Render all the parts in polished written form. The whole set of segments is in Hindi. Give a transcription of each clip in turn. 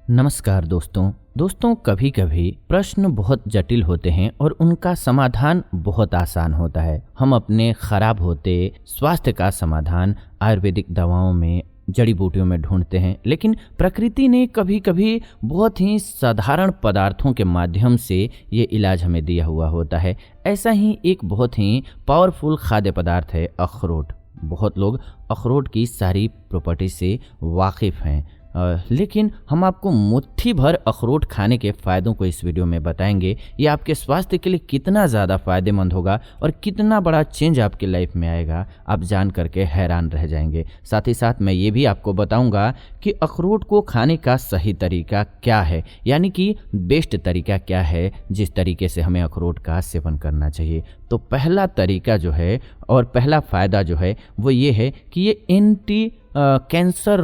नमस्कार दोस्तों कभी कभी प्रश्न बहुत जटिल होते हैं और उनका समाधान बहुत आसान होता है। हम अपने खराब होते स्वास्थ्य का समाधान आयुर्वेदिक दवाओं में, जड़ी बूटियों में ढूंढते हैं, लेकिन प्रकृति ने कभी कभी बहुत ही साधारण पदार्थों के माध्यम से ये इलाज हमें दिया हुआ होता है। ऐसा ही एक बहुत ही पावरफुल खाद्य पदार्थ है अखरोट। बहुत लोग अखरोट की सारी प्रॉपर्टी से वाकिफ़ हैं, लेकिन हम आपको मुट्ठी भर अखरोट खाने के फ़ायदों को इस वीडियो में बताएंगे। ये आपके स्वास्थ्य के लिए कितना ज़्यादा फ़ायदेमंद होगा और कितना बड़ा चेंज आपकी लाइफ में आएगा, आप जान करके हैरान रह जाएंगे। साथ ही साथ मैं ये भी आपको बताऊंगा कि अखरोट को खाने का सही तरीका क्या है, यानी कि बेस्ट तरीका क्या है जिस तरीके से हमें अखरोट का सेवन करना चाहिए। तो पहला तरीका जो है और पहला फ़ायदा जो है वो ये है कि ये एंटी कैंसर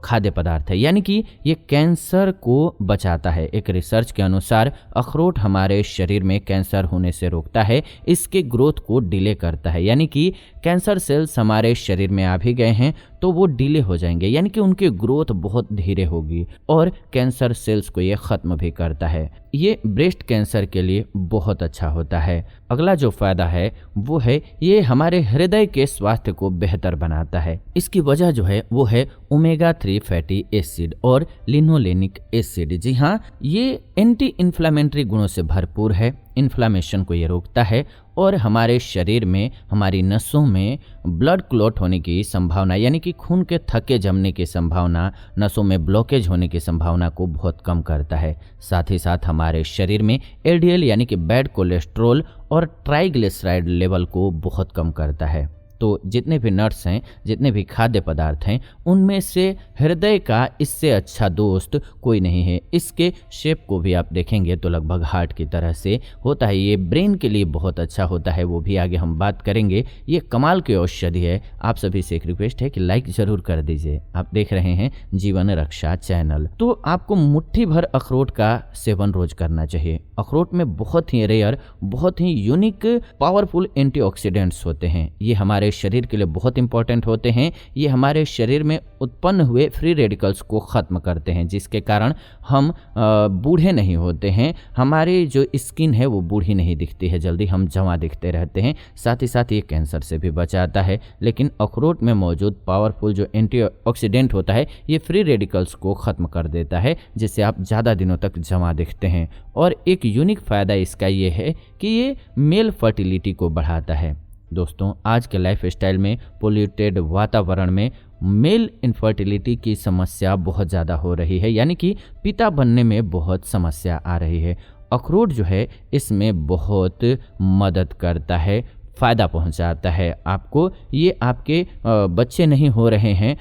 खाद्य पदार्थ है, यानी कि ये कैंसर को बचाता है। एक रिसर्च के अनुसार अखरोट हमारे शरीर में कैंसर होने से रोकता है, इसके ग्रोथ को डिले करता है, यानी कि कैंसर सेल्स हमारे शरीर में आ भी गए हैं तो वो डिले हो जाएंगे, यानी कि उनकी ग्रोथ बहुत धीरे होगी और कैंसर सेल्स को ये ख़त्म भी करता है। ये ब्रेस्ट कैंसर के लिए बहुत अच्छा होता है। अगला जो फ़ायदा है वो है ये हमारे हृदय के स्वास्थ्य को बेहतर बनाता है। इसकी वजह जो है वो है ओमेगा 3 फैटी एसिड और लिनोलेनिक एसिड। जी हाँ, ये एंटी इन्फ्लामेटरी गुणों से भरपूर है। इन्फ्लामेशन को ये रोकता है और हमारे शरीर में, हमारी नसों में ब्लड क्लॉट होने की संभावना, यानी कि खून के थक्के जमने की संभावना, नसों में ब्लॉकेज होने की संभावना को बहुत कम करता है। साथ ही साथ हमारे शरीर में एलडीएल यानी कि बैड कोलेस्ट्रॉल और ट्राइग्लिसराइड लेवल को बहुत कम करता है। तो जितने भी नट्स हैं, जितने भी खाद्य पदार्थ हैं, उनमें से हृदय का इससे अच्छा दोस्त कोई नहीं है। इसके शेप को भी आप देखेंगे तो लगभग हार्ट की तरह से होता है। ये ब्रेन के लिए बहुत अच्छा होता है, वो भी आगे हम बात करेंगे। ये कमाल की औषधि है। आप सभी से एक रिक्वेस्ट है कि लाइक ज़रूर कर दीजिए। आप देख रहे हैं जीवन रक्षा चैनल। तो आपको मुट्ठी भर अखरोट का सेवन रोज करना चाहिए। अखरोट में बहुत ही रेयर, बहुत ही यूनिक पावरफुल एंटीऑक्सीडेंट्स होते हैं। ये हमारे शरीर के लिए बहुत इंपॉर्टेंट होते हैं। ये हमारे शरीर में उत्पन्न हुए फ्री रेडिकल्स को ख़त्म करते हैं, जिसके कारण हम बूढ़े नहीं होते हैं। हमारी जो स्किन है वो बूढ़ी नहीं दिखती है जल्दी, हम जवां दिखते रहते हैं। साथ ही साथ ये कैंसर से भी बचाता है। लेकिन अखरोट में मौजूद पावरफुल जो एंटीऑक्सीडेंट होता है ये फ्री रेडिकल्स को ख़त्म कर देता है, जिससे आप ज़्यादा दिनों तक जवां दिखते हैं। और एक यूनिक फ़ायदा इसका ये है कि ये मेल फर्टिलिटी को बढ़ाता है। दोस्तों, आज के लाइफ स्टाइल में, पोल्यूटेड वातावरण में मेल इनफर्टिलिटी की समस्या बहुत ज़्यादा हो रही है, यानी कि पिता बनने में बहुत समस्या आ रही है। अखरोट जो है इसमें बहुत मदद करता है, फ़ायदा पहुंचाता है आपको। ये आपके बच्चे नहीं हो रहे हैं,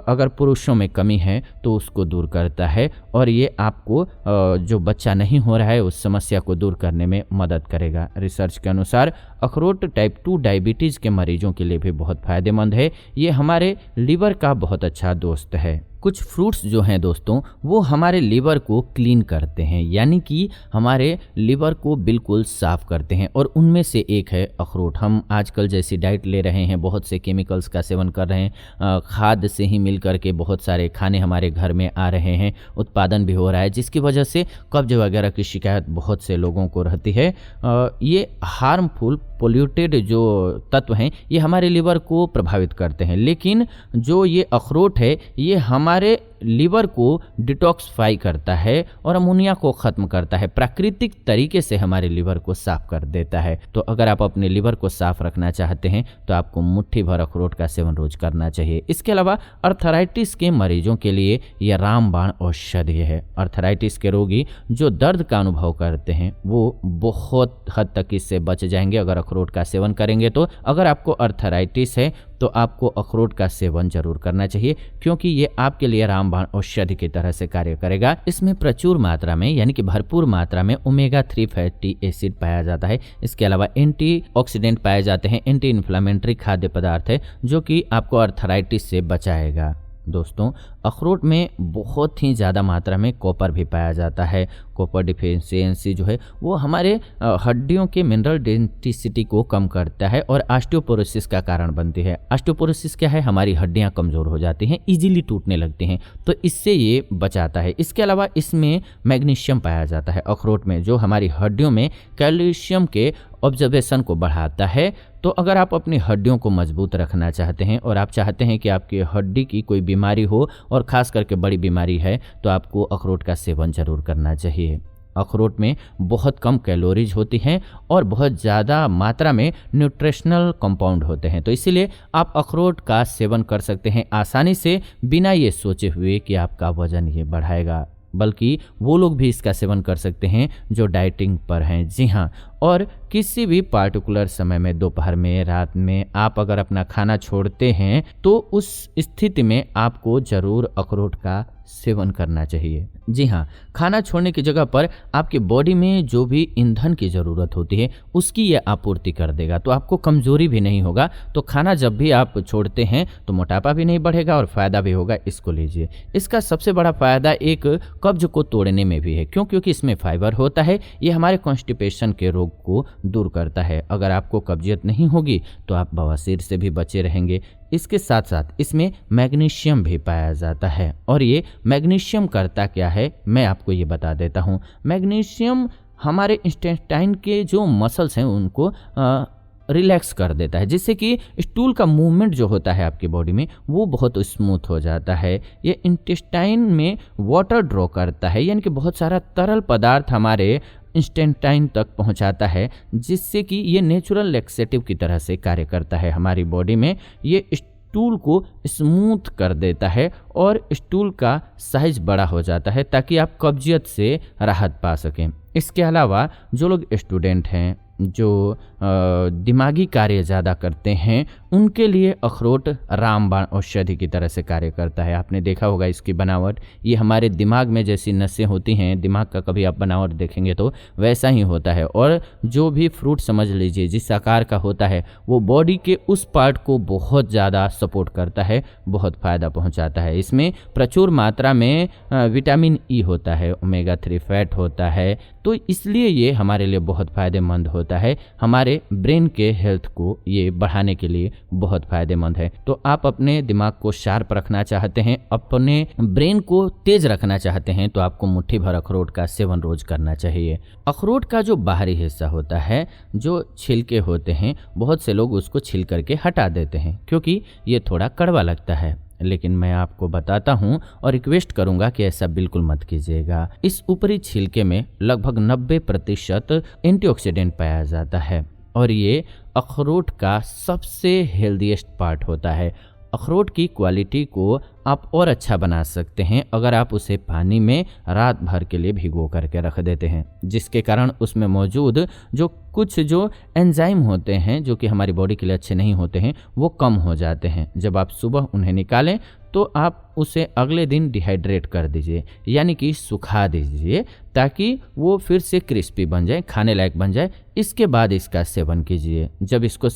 अगर पुरुषों में कमी है तो उसको दूर करता है, और ये आपको जो बच्चा नहीं हो रहा है उस समस्या को दूर करने में मदद करेगा। रिसर्च के अनुसार अखरोट टाइप 2 डायबिटीज़ के मरीजों के लिए भी बहुत फ़ायदेमंद है। ये हमारे लीवर का बहुत अच्छा दोस्त है। कुछ फ्रूट्स जो हैं दोस्तों वो हमारे लीवर को क्लीन करते हैं, यानी कि हमारे लीवर को बिल्कुल साफ़ करते हैं, और उनमें से एक है अखरोट। हम आजकल जैसी डाइट ले रहे हैं, बहुत से केमिकल्स का सेवन कर रहे हैं, खाद से ही मिल करके बहुत सारे खाने हमारे घर में आ रहे हैं, उत्पादन भी हो रहा है, जिसकी वजह से कब्ज वगैरह की शिकायत बहुत से लोगों को रहती है। ये हार्मफुल पोल्यूटेड जो तत्व हैं ये हमारे लीवर को प्रभावित करते हैं, लेकिन जो ये अखरोट है ये हमारे लीवर को डिटॉक्सिफाई करता है और अमोनिया को ख़त्म करता है, प्राकृतिक तरीके से हमारे लीवर को साफ़ कर देता है। तो अगर आप अपने लीवर को साफ़ रखना चाहते हैं तो आपको मुट्ठी भर अखरोट का सेवन रोज करना चाहिए। इसके अलावा अर्थराइटिस के मरीजों के लिए यह रामबाण औषधि है। अर्थराइटिस के रोगी जो दर्द का अनुभव करते हैं वो बहुत हद तक इससे बच जाएंगे अगर अखरोट का सेवन करेंगे। तो अगर आपको अर्थराइटिस है तो आपको अखरोट का सेवन जरूर करना चाहिए, क्योंकि ये आपके लिए रामबाण औषधि की तरह से कार्य करेगा। इसमें प्रचुर मात्रा में, यानी कि भरपूर मात्रा में ओमेगा 3 फैटी एसिड पाया जाता है। इसके अलावा एंटीऑक्सीडेंट पाए जाते हैं, एंटी इन्फ्लामेटरी खाद्य पदार्थ है जो कि आपको अर्थराइटिस से बचाएगा। दोस्तों, अखरोट में बहुत ही ज़्यादा मात्रा में कॉपर भी पाया जाता है। कॉपर डिफिशियंसी जो है वो हमारे हड्डियों के मिनरल डेंसिटी को कम करता है और ऑस्टियोपोरोसिस का कारण बनती है। ऑस्टियोपोरोसिस क्या है? हमारी हड्डियां कमज़ोर हो जाती हैं, इजीली टूटने लगती हैं, तो इससे ये बचाता है। इसके अलावा इसमें मैग्नीशियम पाया जाता है अखरोट में, जो हमारी हड्डियों में कैल्शियम के ऑब्जर्वेशन को बढ़ाता है। तो अगर आप अपनी हड्डियों को मजबूत रखना चाहते हैं और आप चाहते हैं कि आपकी हड्डी की कोई बीमारी हो और ख़ास करके बड़ी बीमारी है, तो आपको अखरोट का सेवन ज़रूर करना चाहिए। अखरोट में बहुत कम कैलोरीज होती हैं और बहुत ज़्यादा मात्रा में न्यूट्रिशनल कंपाउंड होते हैं, तो इसीलिए आप अखरोट का सेवन कर सकते हैं आसानी से, बिना ये सोचे हुए कि आपका वज़न ये बढ़ाएगा। बल्कि वो लोग भी इसका सेवन कर सकते हैं जो डाइटिंग पर हैं। जी हाँ, और किसी भी पार्टिकुलर समय में, दोपहर में, रात में आप अगर अपना खाना छोड़ते हैं तो उस स्थिति में आपको ज़रूर अखरोट का सेवन करना चाहिए। जी हाँ, खाना छोड़ने की जगह पर आपकी बॉडी में जो भी ईंधन की ज़रूरत होती है उसकी ये आपूर्ति कर देगा, तो आपको कमज़ोरी भी नहीं होगा। तो खाना जब भी आप छोड़ते हैं तो मोटापा भी नहीं बढ़ेगा और फ़ायदा भी होगा। इसको लीजिए। इसका सबसे बड़ा फ़ायदा एक कब्ज को तोड़ने में भी है, क्योंकि इसमें फाइबर होता है। ये हमारे कॉन्स्टिपेशन के रोग को दूर करता है। अगर आपको कब्जियत नहीं होगी तो आप बवासीर से भी बचे रहेंगे। इसके साथ साथ इसमें मैग्नीशियम भी पाया जाता है, और ये मैग्नीशियम करता क्या है मैं आपको ये बता देता हूँ। मैग्नीशियम हमारे इंटेस्टाइन के जो मसल्स हैं उनको रिलैक्स कर देता है, जिससे कि स्टूल का मूवमेंट जो होता है आपकी बॉडी में वो बहुत स्मूथ हो जाता है। ये इंटेस्टाइन में वाटर ड्रॉ करता है, यानी कि बहुत सारा तरल पदार्थ हमारे इंस्टेंटाइन तक पहुंचाता है, जिससे कि ये नेचुरल लैक्सेटिव की तरह से कार्य करता है हमारी बॉडी में। ये स्टूल को स्मूथ कर देता है और स्टूल का साइज बड़ा हो जाता है, ताकि आप कब्जियत से राहत पा सकें। इसके अलावा जो लोग स्टूडेंट हैं, जो दिमागी कार्य ज़्यादा करते हैं, उनके लिए अखरोट रामबाण औषधि की तरह से कार्य करता है। आपने देखा होगा इसकी बनावट, ये हमारे दिमाग में जैसी नसें होती हैं, दिमाग का कभी आप बनावट देखेंगे तो वैसा ही होता है। और जो भी फ्रूट समझ लीजिए जिस आकार का होता है, वो बॉडी के उस पार्ट को बहुत ज़्यादा सपोर्ट करता है, बहुत फ़ायदा पहुँचाता है। इसमें प्रचुर मात्रा में विटामिन ई होता है, ओमेगा 3 फैट होता है, तो इसलिए ये हमारे लिए बहुत फ़ायदेमंद होता है। हमारे ब्रेन के हेल्थ को ये बढ़ाने के लिए बहुत फ़ायदेमंद है। तो आप अपने दिमाग को शार्प रखना चाहते हैं, अपने ब्रेन को तेज रखना चाहते हैं, तो आपको मुट्ठी भर अखरोट का सेवन रोज करना चाहिए। अखरोट का जो बाहरी हिस्सा होता है, जो छिलके होते हैं, बहुत से लोग उसको छिल करके हटा देते हैं क्योंकि ये थोड़ा कड़वा लगता है, लेकिन मैं आपको बताता हूं और रिक्वेस्ट करूंगा कि ऐसा बिल्कुल मत कीजिएगा। इस ऊपरी छिलके में लगभग 90% एंटीऑक्सीडेंट पाया जाता है और ये अखरोट का सबसे हेल्दीएस्ट पार्ट होता है। अखरोट की क्वालिटी को आप और अच्छा बना सकते हैं अगर आप उसे पानी में रात भर के लिए भिगो करके रख देते हैं, जिसके कारण उसमें मौजूद कुछ एंजाइम होते हैं जो कि हमारी बॉडी के लिए अच्छे नहीं होते हैं, वो कम हो जाते हैं। जब आप सुबह उन्हें निकालें तो आप उसे अगले दिन डिहाइड्रेट कर दीजिए, यानी कि सुखा दीजिए, ताकि वो फिर से क्रिस्पी बन जाए, खाने लायक बन जाए। इसके बाद इसका सेवन कीजिए। जब इसको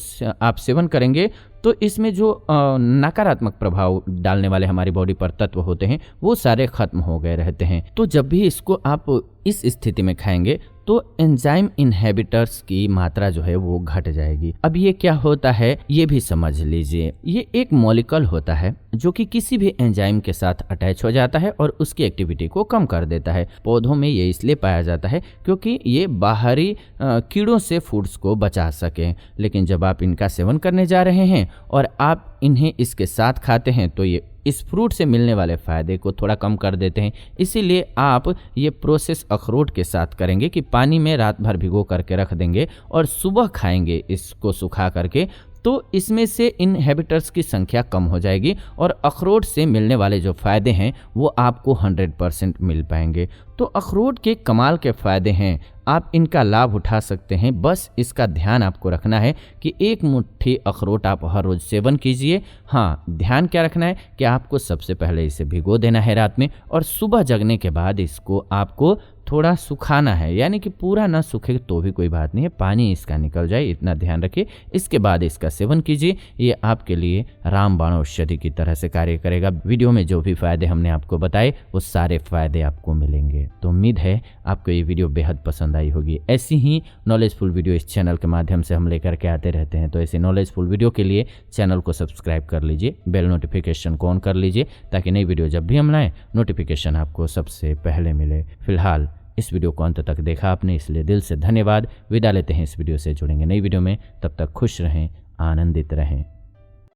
आप सेवन करेंगे तो इसमें जो नकारात्मक प्रभाव डालने वाले हमारी बॉडी पर तत्व होते हैं वो सारे खत्म हो गए रहते हैं। तो जब भी इसको आप इस स्थिति में खाएंगे तो एंजाइम इनहिबिटर्स की मात्रा जो है वो घट जाएगी। अब ये क्या होता है ये भी समझ लीजिए। ये एक मॉलिक्यूल होता है जो कि किसी भी एंजाइम के साथ अटैच हो जाता है और उसकी एक्टिविटी को कम कर देता है। पौधों में ये इसलिए पाया जाता है क्योंकि ये बाहरी कीड़ों से फूड्स को बचा सकें, लेकिन जब आप इनका सेवन करने जा रहे हैं और आप इन्हें इसके साथ खाते हैं तो ये इस फ्रूट से मिलने वाले फ़ायदे को थोड़ा कम कर देते हैं। इसीलिए आप ये प्रोसेस अखरोट के साथ करेंगे कि पानी में रात भर भिगो करके रख देंगे और सुबह खाएंगे इसको सुखा करके, तो इसमें से इनहिबिटर्स की संख्या कम हो जाएगी और अखरोट से मिलने वाले जो फ़ायदे हैं वो आपको 100% मिल पाएंगे। तो अखरोट के कमाल के फ़ायदे हैं, आप इनका लाभ उठा सकते हैं। बस इसका ध्यान आपको रखना है कि एक मुट्ठी अखरोट आप हर रोज़ सेवन कीजिए। हाँ, ध्यान क्या रखना है कि आपको सबसे पहले इसे भिगो देना है रात में, और सुबह जगने के बाद इसको आपको थोड़ा सुखाना है, यानी कि पूरा ना सूखे तो भी कोई बात नहीं है, पानी इसका निकल जाए इतना ध्यान रखिए। इसके बाद इसका सेवन कीजिए, ये आपके लिए रामबाण औषधि की तरह से कार्य करेगा। वीडियो में जो भी फायदे हमने आपको बताए वो सारे फायदे आपको मिलेंगे। तो उम्मीद है आपको ये वीडियो बेहद पसंद आई होगी। ऐसी ही नॉलेजफुल वीडियो इस चैनल के माध्यम से हम लेकर के आते रहते हैं, तो ऐसे नॉलेजफुल वीडियो के लिए चैनल को सब्सक्राइब कर लीजिए, बेल नोटिफिकेशन को ऑन कर लीजिए, ताकि नई वीडियो जब भी हम लाएं नोटिफिकेशन आपको सबसे पहले मिले। फिलहाल इस वीडियो को अंत तक देखा आपने, इसलिए दिल से धन्यवाद। विदा लेते हैं इस वीडियो से, जुड़ेंगे नई वीडियो में, तब तक खुश रहें, आनंदित रहें।